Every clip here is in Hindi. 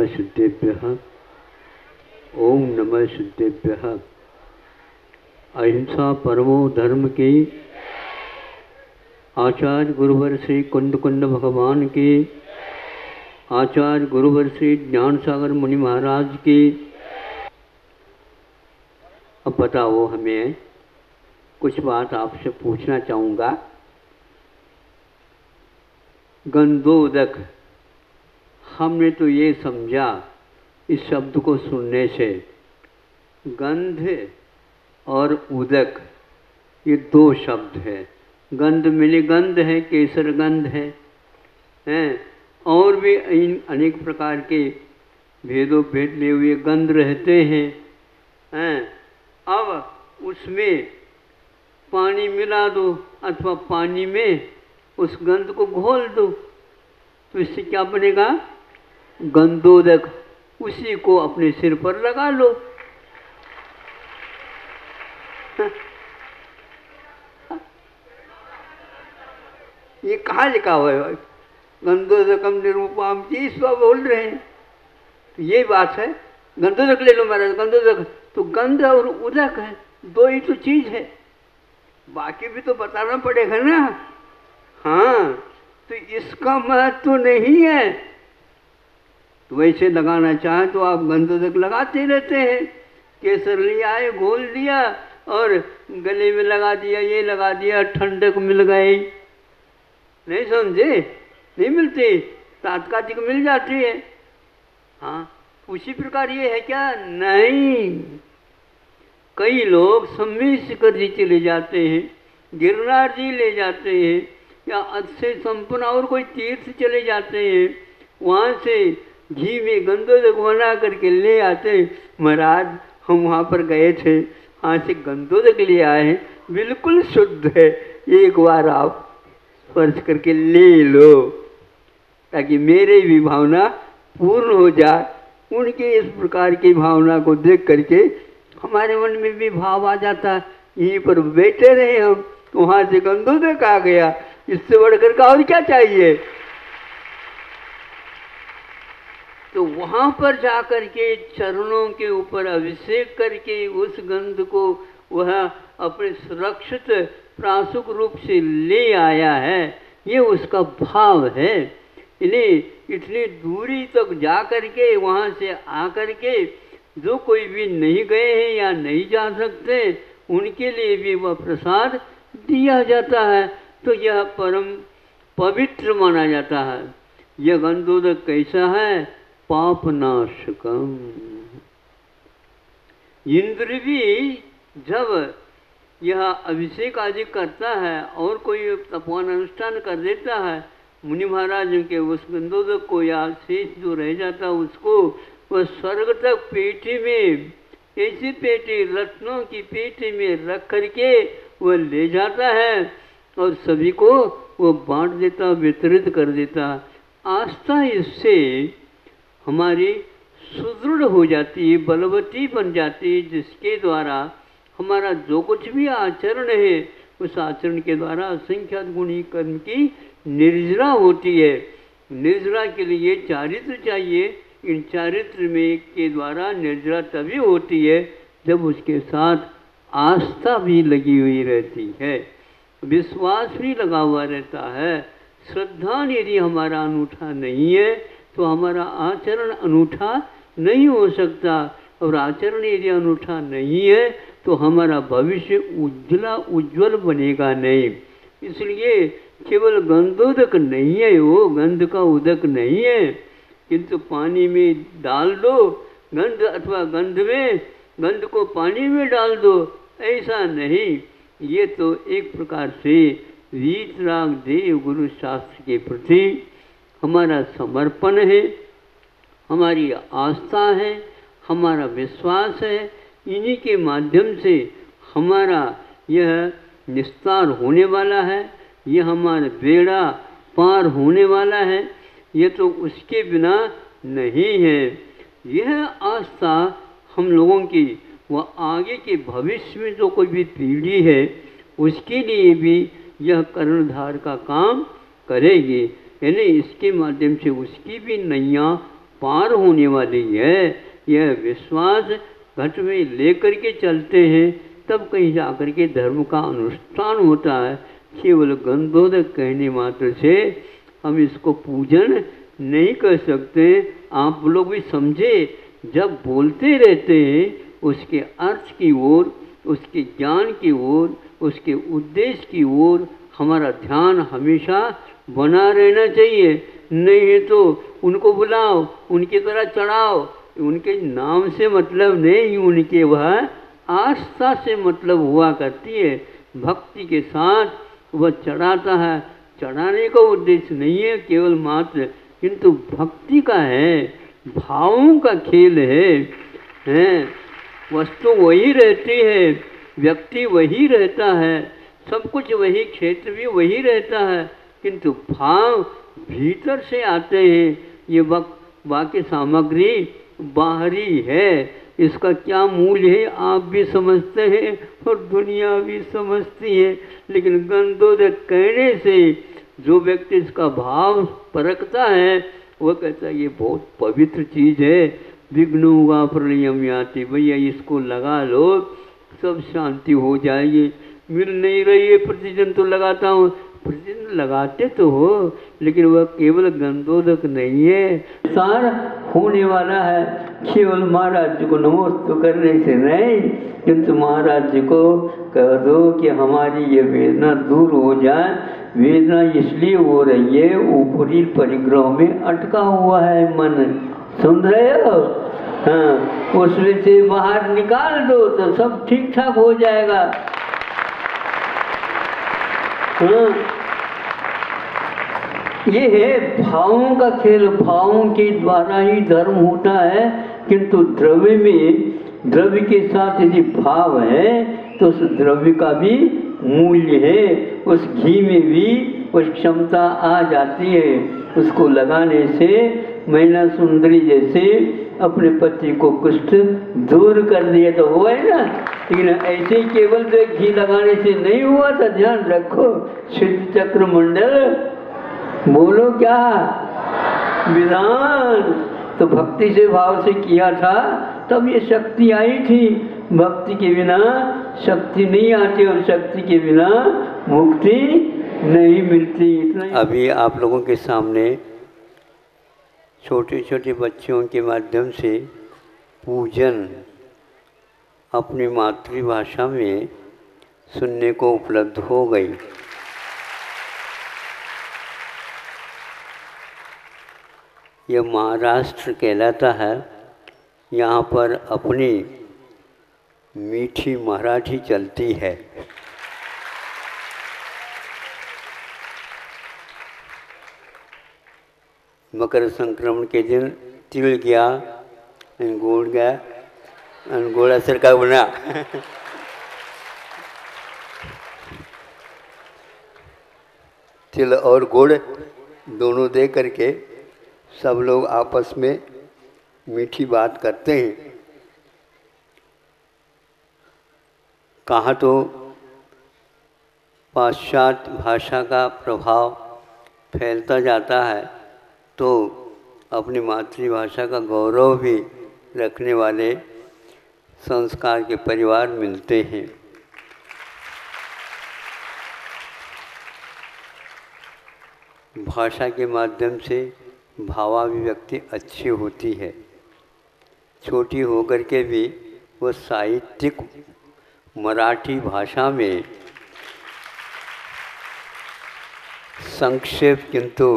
नमः सिद्धेभ्यः। ओम नमः सिद्धेभ्यः। अहिंसा परमो धर्म की आचार्य गुरुवर श्री कुंद कुंड भगवान की, आचार्य गुरुवर श्री ज्ञान सागर मुनि महाराज की। अब बताओ, हमें कुछ बात आपसे पूछना चाहूँगा। गंधोदक, हमने तो ये समझा इस शब्द को सुनने से, गंध और उदक ये दो शब्द है। गंध मिली गंध है, केसर गंध है, हैं, और भी अनेक प्रकार के भेदों भेद में हुए गंध रहते हैं। अब उसमें पानी मिला दो अथवा पानी में उस गंध को घोल दो तो इससे क्या बनेगा? गंधोदक। उसी को अपने सिर पर लगा लो। ये कहाँ लिखा हुआ है? गंधोदकम निरूपम जी स्व बोल रहे हैं, तो ये बात है। गंधोदक ले लो महाराज, गंधोदक तो गंध और उदक है, दो ही तो चीज है, बाकी भी तो बताना पड़ेगा ना। हाँ, तो इसका महत्व नहीं है। तो वैसे लगाना चाहे तो आप गंधोदक लगाते रहते हैं। केसर लिया आए, घोल दिया और गले में लगा दिया, ये लगा दिया, ठंडक मिल गई। नहीं समझे? नहीं मिलती, तात्कालिक मिल जाती है। हाँ, उसी प्रकार ये है क्या? नहीं, कई लोग सम्मी शिखर जी चले जाते हैं, गिरनार जी ले जाते हैं, या अच्छे संपन्न और कोई तीर्थ चले जाते हैं, वहाँ से घी में गंधोदक बना करके ले आते। महाराज हम वहाँ पर गए थे, वहाँ से गंधोदक ले आए हैं, बिल्कुल शुद्ध है, एक बार आप स्पर्श करके ले लो ताकि मेरे भी भावना पूर्ण हो जाए। उनके इस प्रकार की भावना को देख करके हमारे मन में भी भाव आ जाता है। यहीं पर बैठे रहे हम, तो वहाँ से गंधोदक आ गया, इससे बढ़कर का और क्या चाहिए? तो वहाँ पर जाकर के चरणों के ऊपर अभिषेक करके उस गंध को वह अपने सुरक्षित प्रासुक रूप से ले आया है। ये उसका भाव है। इन्हें इतनी दूरी तक जा करके वहाँ से आकर के जो कोई भी नहीं गए हैं या नहीं जा सकते, उनके लिए भी वह प्रसाद दिया जाता है। तो यह परम पवित्र माना जाता है। यह गंधोदक कैसा है? पापनाशकम। इंद्र भी जब यह अभिषेक आदि करता है और कोई तपोवन अनुष्ठान कर देता है, मुनि महाराज के उस गंधोदक को या शेष जो रह जाता है उसको वह स्वर्ग तक पेटी में, ऐसी पेटी रत्नों की पेटी में रख करके वह ले जाता है और सभी को वो बांट देता, वितरित कर देता। आस्था इससे हमारी सुदृढ़ हो जाती है, बलवती बन जाती है, जिसके द्वारा हमारा जो कुछ भी आचरण है उस आचरण के द्वारा असंख्यात गुणी कर्म की निर्जरा होती है। निर्जरा के लिए चारित्र चाहिए। इन चारित्र में के द्वारा निर्जरा तभी होती है जब उसके साथ आस्था भी लगी हुई रहती है, विश्वास भी लगा हुआ रहता है। श्रद्धा यदि हमारा अनूठा नहीं है तो हमारा आचरण अनूठा नहीं हो सकता, और आचरण यदि अनूठा नहीं है तो हमारा भविष्य उज्जवल बनेगा नहीं। इसलिए केवल गंधोदक नहीं है, वो गंध का उदक नहीं है, किंतु पानी में डाल दो गंध, अथवा गंध को पानी में डाल दो, ऐसा नहीं। ये तो एक प्रकार से वीतराग देव गुरु शास्त्र के प्रति हमारा समर्पण है, हमारी आस्था है, हमारा विश्वास है। इन्हीं के माध्यम से हमारा यह निस्तार होने वाला है, यह हमारा बेड़ा पार होने वाला है। ये तो उसके बिना नहीं है। यह आस्था हम लोगों की वह आगे के भविष्य में जो कोई भी पीढ़ी है उसके लिए भी यह कर्णधार का काम करेगी, यानी इसके माध्यम से उसकी भी नैया पार होने वाली है, यह विश्वास घट में लेकर के चलते हैं, तब कहीं जाकर के धर्म का अनुष्ठान होता है। केवल गंधोदक कहने मात्र से हम इसको पूजन नहीं कर सकते। आप लोग भी समझे, जब बोलते रहते हैं उसके अर्थ की ओर, उसके ज्ञान की ओर, उसके उद्देश्य की ओर हमारा ध्यान हमेशा बना रहना चाहिए। नहीं है तो उनको बुलाओ, उनकी तरह चढ़ाओ, उनके नाम से मतलब नहीं, उनके वह आस्था से मतलब हुआ करती है। भक्ति के साथ वह चढ़ाता है, चढ़ाने का उद्देश्य नहीं है केवल मात्र, किंतु भक्ति का है, भावों का खेल है। वस्तु वही रहती है, व्यक्ति वही रहता है, सब कुछ वही, क्षेत्र भी वही रहता है, किंतु भाव भीतर से आते हैं। ये बाकी सामग्री बाहरी है, इसका क्या मूल्य है आप भी समझते हैं और दुनिया भी समझती है। लेकिन गंधोदक कहने से जो व्यक्ति इसका भाव परखता है वह कहता है ये बहुत पवित्र चीज़ है। विघ्नो वा प्रलयम याति, भैया इसको लगा लो सब शांति हो जाएगी। मिल नहीं रही है प्रतिदिन तो लगाता हूँ, प्रतिदिन लगाते तो हो, लेकिन वह केवल गंधोदक नहीं है, सार होने वाला है। केवल महाराज जी को नमोस्तु करने से नहीं, किंतु महाराज जी को कह दो कि हमारी ये वेदना दूर हो जाए। वेदना इसलिए हो रही है, ऊपरी परिग्रह में अटका हुआ है मन, सुन रहे हो? हाँ, उसमें से बाहर निकाल दो तो सब ठीक ठाक हो जाएगा। हाँ, ये है भावों का खेल, भावों के द्वारा ही धर्म होता है। किंतु द्रव्य में, द्रव्य के साथ यदि भाव है तो उस द्रव्य का भी मूल्य है, उस घी में भी उस क्षमता आ जाती है। उसको लगाने से महिला सुंदरी जैसे अपने पति को कुष्ठ दूर कर दिया तो हुआ है ना। लेकिन ऐसे ही केवल तो घी लगाने से नहीं हुआ था, ध्यान रखो। सिद्ध चक्र मंडल बोलो क्या विधान, तो भक्ति से भाव से किया था तब ये शक्ति आई थी। भक्ति के बिना शक्ति नहीं आती और शक्ति के बिना मुक्ति नहीं मिलती। इतना अभी आप लोगों के सामने छोटे छोटे बच्चों के माध्यम से पूजन अपनी मातृभाषा में सुनने को उपलब्ध हो गई। यह महाराष्ट्र कहलाता है। यहाँ पर अपनी मीठी मराठी चलती है। मकर संक्रमण के दिन तिल गया, गुड़ गया, गोड़ा सरका बना। तिल और गुड़ दोनों दे करके सब लोग आपस में मीठी बात करते हैं। कहाँ तो पाश्चात्य भाषा का प्रभाव फैलता जाता है, तो अपनी मातृभाषा का गौरव भी रखने वाले संस्कार के परिवार मिलते हैं। भाषा के माध्यम से भावाभिव्यक्ति अच्छी होती है। छोटी होकर के भी वो साहित्यिक मराठी भाषा में संक्षेप किंतु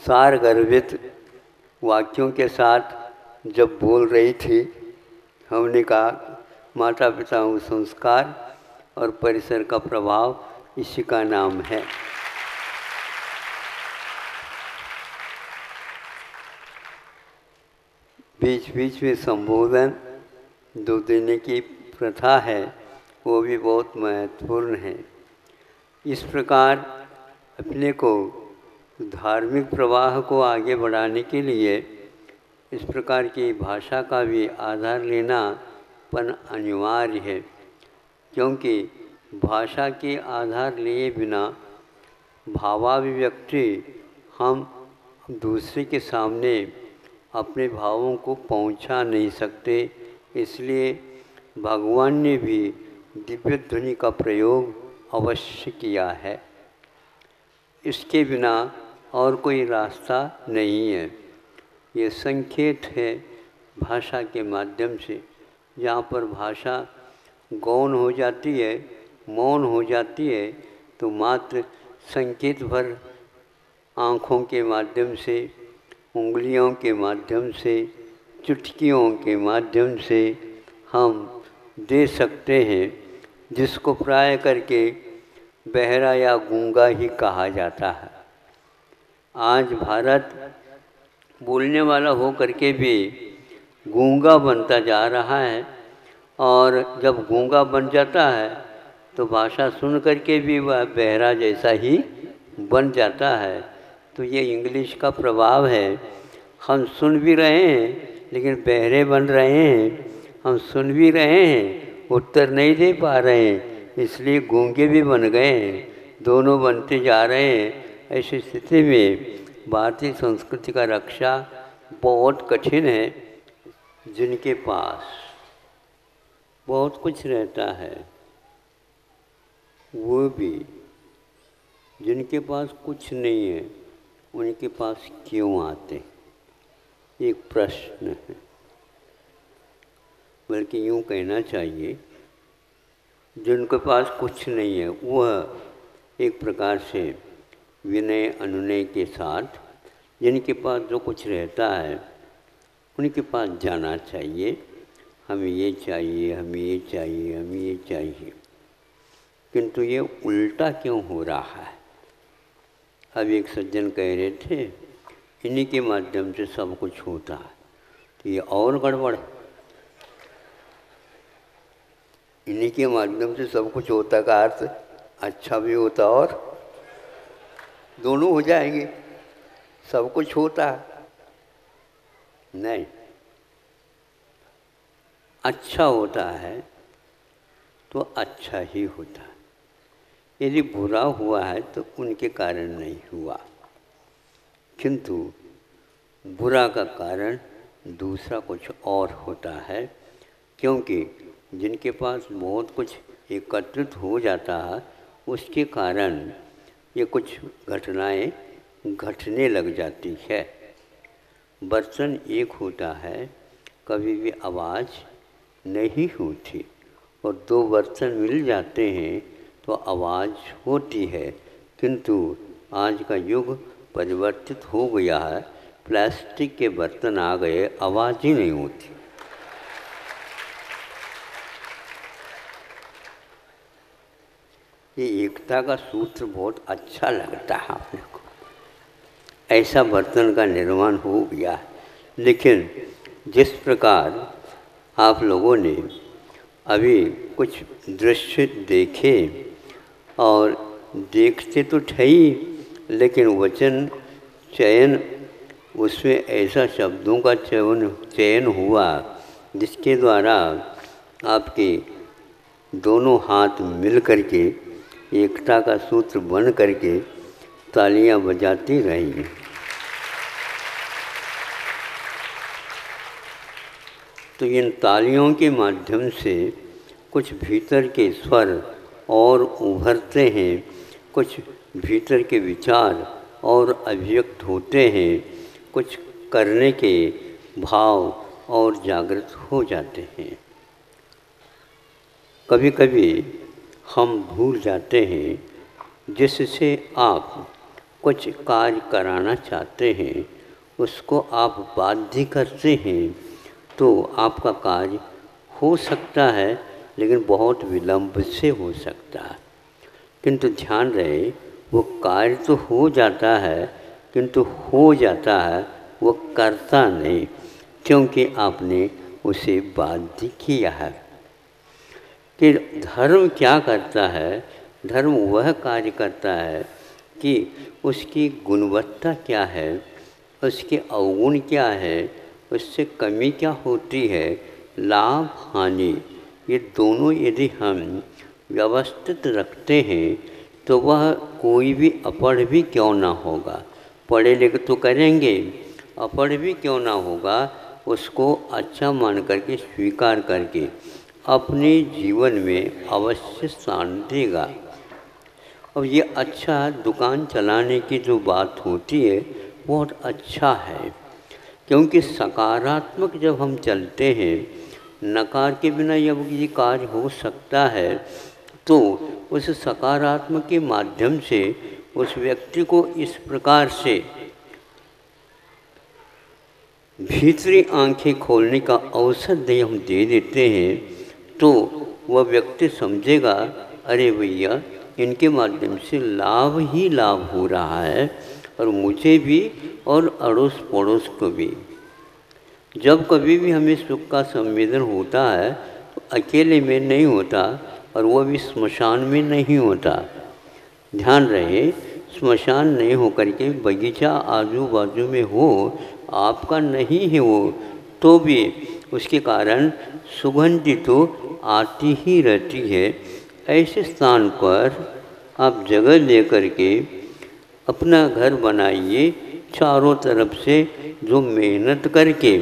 सारगर्भित वाक्यों के साथ जब बोल रही थी, हमने कहा माता पिता व संस्कार और परिसर का प्रभाव इसी का नाम है। बीच बीच में संबोधन दो देने की प्रथा है, वो भी बहुत महत्वपूर्ण है। इस प्रकार अपने को धार्मिक प्रवाह को आगे बढ़ाने के लिए इस प्रकार की भाषा का भी आधार लेना पन अनिवार्य है, क्योंकि भाषा के आधार लिए बिना भावाभिव्यक्ति हम दूसरे के सामने अपने भावों को पहुंचा नहीं सकते। इसलिए भगवान ने भी दिव्य ध्वनि का प्रयोग अवश्य किया है। इसके बिना और कोई रास्ता नहीं है। ये संकेत है भाषा के माध्यम से, जहाँ पर भाषा गौण हो जाती है, मौन हो जाती है, तो मात्र संकेत भर आँखों के माध्यम से, उंगलियों के माध्यम से, चुटकियों के माध्यम से हम दे सकते हैं, जिसको प्राय करके बहरा या गूंगा ही कहा जाता है। आज भारत बोलने वाला हो करके भी गूंगा बनता जा रहा है, और जब गूंगा बन जाता है तो भाषा सुन करके भी वह बहरा जैसा ही बन जाता है। तो ये इंग्लिश का प्रभाव है। हम सुन भी रहे हैं लेकिन बहरे बन रहे हैं, हम सुन भी रहे हैं, उत्तर नहीं दे पा रहे हैं, इसलिए गूंगे भी बन गए हैं, दोनों बनते जा रहे हैं। ऐसी स्थिति में भारतीय संस्कृति का रक्षा बहुत कठिन है। जिनके पास बहुत कुछ रहता है वो भी, जिनके पास कुछ नहीं है उनके पास क्यों आते, एक प्रश्न है। बल्कि यूँ कहना चाहिए, जिनके पास कुछ नहीं है वह एक प्रकार से विनय अनुनय के साथ जिनके पास जो कुछ रहता है उनके पास जाना चाहिए। हमें ये चाहिए, हमें ये चाहिए, हमें ये चाहिए। किंतु ये उल्टा क्यों हो रहा है? अब एक सज्जन कह रहे थे इन्हीं के माध्यम से सब कुछ होता है, तो ये और गड़बड़। इन्हीं के माध्यम से सब कुछ होता का अर्थ अच्छा भी होता और दोनों हो जाएंगे। सब कुछ होता नहीं, अच्छा होता है तो अच्छा ही होता है। यदि बुरा हुआ है तो उनके कारण नहीं हुआ, किंतु बुरा का कारण दूसरा कुछ और होता है। क्योंकि जिनके पास बहुत कुछ एकत्रित हो जाता है उसके कारण ये कुछ घटनाएं घटने लग जाती है। बर्तन एक होता है, कभी भी आवाज़ नहीं होती, और दो बर्तन मिल जाते हैं तो आवाज़ होती है। किंतु आज का युग परिवर्तित हो गया है, प्लास्टिक के बर्तन आ गए, आवाज़ ही नहीं होती। ये एकता का सूत्र बहुत अच्छा लगता है अपने को, ऐसा बर्तन का निर्माण हो गया। लेकिन जिस प्रकार आप लोगों ने अभी कुछ दृश्य देखे, और देखते तो थे ही, लेकिन वचन चयन उसमें ऐसा शब्दों का चयन हुआ जिसके द्वारा आपके दोनों हाथ मिल करके एकता का सूत्र बन करके तालियां बजाती रही। तो इन तालियों के माध्यम से कुछ भीतर के स्वर और उभरते हैं, कुछ भीतर के विचार और अभिव्यक्त होते हैं, कुछ करने के भाव और जागृत हो जाते हैं। कभी कभी हम भूल जाते हैं जिससे आप कुछ कार्य कराना चाहते हैं उसको आप बाध्य करते हैं तो आपका कार्य हो सकता है, लेकिन बहुत विलंब से हो सकता है। किंतु ध्यान रहे वो कार्य तो हो जाता है, किंतु हो जाता है वो करता नहीं, क्योंकि आपने उसे बाध्य किया है। कि धर्म क्या करता है? धर्म वह कार्य करता है कि उसकी गुणवत्ता क्या है, उसके अवगुण क्या है, उससे कमी क्या होती है, लाभ हानि, ये दोनों यदि हम व्यवस्थित रखते हैं तो वह कोई भी अपढ़ भी क्यों ना होगा। पढ़े लिखे तो करेंगे, अपढ़ भी क्यों ना होगा, उसको अच्छा मान करके स्वीकार करके अपने जीवन में अवश्य स्थान देगा। अब ये अच्छा दुकान चलाने की जो बात होती है बहुत अच्छा है, क्योंकि सकारात्मक जब हम चलते हैं, नकार के बिना जब ये कार्य हो सकता है, तो उस सकारात्मक के माध्यम से उस व्यक्ति को इस प्रकार से भीतरी आंखें खोलने का अवसर हम दे देते हैं, तो वह व्यक्ति समझेगा अरे भैया इनके माध्यम से लाभ ही लाभ हो रहा है, और मुझे भी और अड़ोस पड़ोस को भी। जब कभी भी हमें सुख का संवेदन होता है तो अकेले में नहीं होता, और वह भी स्मशान में नहीं होता। ध्यान रहे, स्मशान नहीं हो करके बगीचा आजू बाजू में हो, आपका नहीं है वो, तो भी उसके कारण सुगंधि तो आती ही रहती है। ऐसे स्थान पर आप जगह लेकर के अपना घर बनाइए। चारों तरफ से जो मेहनत करके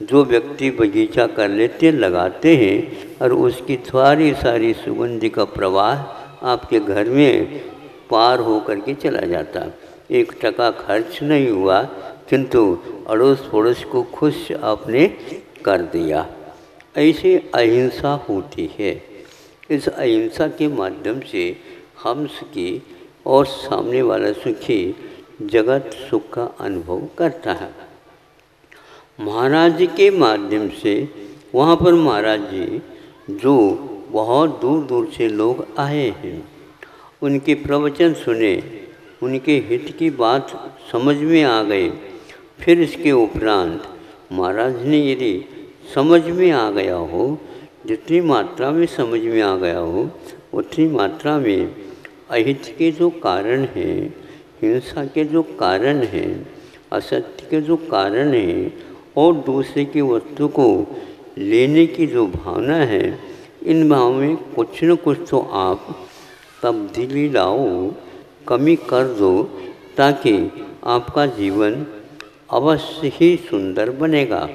जो व्यक्ति बगीचा कर लेते लगाते हैं, और उसकी सारी सुगंधि का प्रवाह आपके घर में पार हो करके चला जाता। 1 टका खर्च नहीं हुआ, किंतु अड़ोस पड़ोस को खुश आपने कर दिया। ऐसे अहिंसा होती है। इस अहिंसा के माध्यम से हम सुखी और सामने वाला सुखी, जगत सुख का अनुभव करता है। महाराज जी के माध्यम से वहाँ पर महाराज जी जो बहुत दूर दूर से लोग आए हैं, उनके प्रवचन सुने, उनके हित की बात समझ में आ गए। फिर इसके उपरांत महाराज ने यदि समझ में आ गया हो, जितनी मात्रा में समझ में आ गया हो, उतनी मात्रा में अहित के जो कारण हैं, हिंसा के जो कारण हैं, असत्य के जो कारण हैं, और दूसरे की वस्तु को लेने की जो भावना है, इन भाव में कुछ न कुछ तो आप तब्दीली लाओ, कमी कर दो, ताकि आपका जीवन अवश्य ही सुंदर बनेगा।